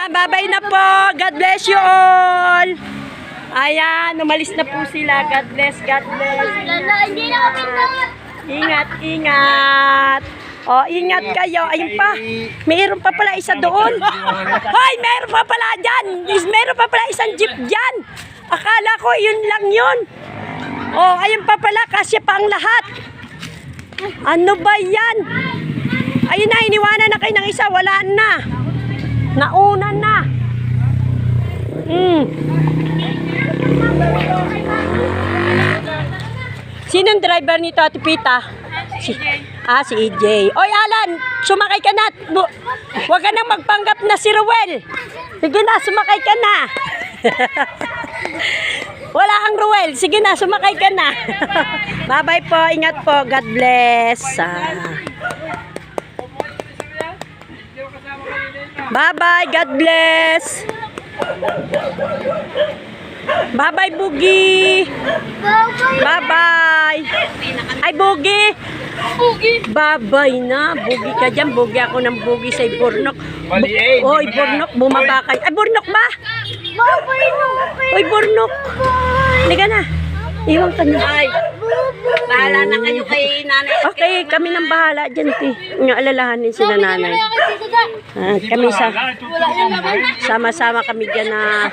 Ayan, bye-bye na po. God bless you all. Ayan, umalis na po sila. God bless, God bless. Hindi na kami na. Ingat, ingat. O, ingat kayo. Ayun pa. Mayroon pa pala isa doon. Hoy, mayroon pa pala dyan. Mayroon pa pala isang jeep dyan. Akala ko yun lang yun. O, ayun pa pala. Kasya pa ang lahat. Ano ba yan? Ayun na, iniwanan na kayo ng isa. Wala na. Nauna na. Sinong driver nito, Ate Pita? Si EJ. Oy, Alan, sumakay ka na. Huwag ka nang magpanggap na si Ruel. Sige na, sumakay ka na. Wala kang Ruel. Sige na, sumakay ka na. Bye-bye po. Ingat po. God bless. Bye-bye. God bless. Bye-bye, Boogie. Bye-bye. Ay, Boogie. Bye-bye na. Boogie ka dyan. Boogie ako ng Boogie sa Burnok. Oy, Burnok. Bumaba kayo. Ay, Burnok ba? Oy, Burnok. Liga na. Iwan ka na. Bahala na kayo kay nanay. Okay, kami nang bahala dyan, ti. Alalahanin sila nanay. Kami sama-sama kami dyan na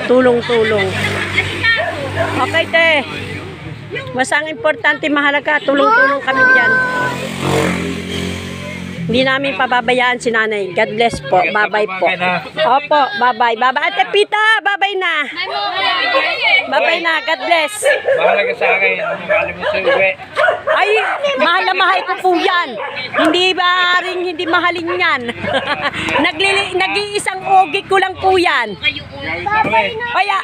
tulong-tulong. Okay, te. Basta ang importante, mahalaga, tulong-tulong kami dyan. Hindi namin pababayaan si nanay. God bless po. Bye-bye po. Opo, bye-bye. Bye-bye. Ate Pita, bye-bye na. Bye-bye na. God bless. Mahalaga sa akin. Mahalaga mo sa uwi. Ay, mahal na mahal ko po yan. Hindi ba rin hindi mahalin yan. Nag-iisang ogi ko lang po yan. Kaya,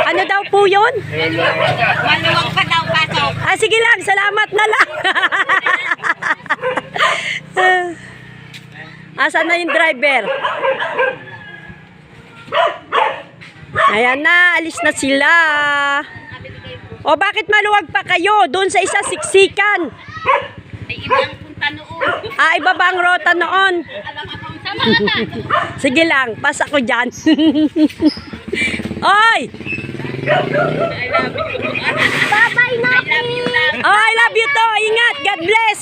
ano daw po yun? Maluwag pa daw pasok. Sige lang, salamat na lang. Asan na yung driver? Ayan na, alis na sila. O bakit maluwag pa kayo? Doon sa isa siksikan. Ay, ibang punta noon. Iba ba ang rota noon? Alam akong sama na. Sige lang, pas ako dyan. Oy! Bye-bye na. I love you lang. Oh, I love you to. Ingat. God bless.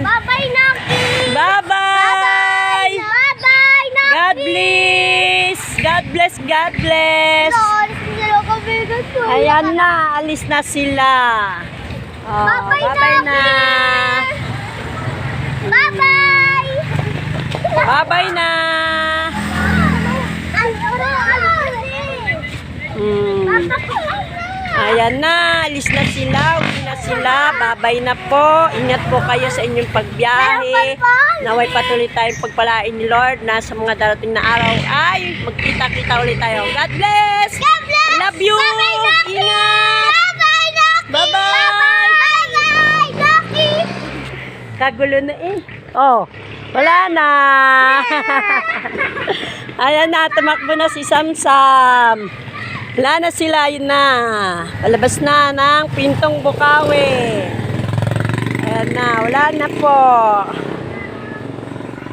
Bye-bye, Naki. Bye-bye. Bye-bye, Naki. God bless. God bless. God bless. Ayan na. Alis na sila. Oh, bye-bye na. Bye-bye. Bye-bye na. Ayan na, alis na sila, uwi na sila, babay na po. Ingat po kayo sa inyong pagbiyahe. Naway patuloy tayong pagpalain ni Lord na sa mga darating na araw ay magkita-kita ulit tayo. God bless! God bless! Love you! Ingat! Bye-bye, Naki. Bye-bye! Bye-bye, Naki. Kagulo na eh. Oh, wala na. Ayan na, tumakbo na si Samsam. Wala na sila, yun na. Palabas na ng Pintong Bukawi. Ayan na, wala na po.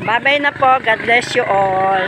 Bye-bye na po. God bless you all.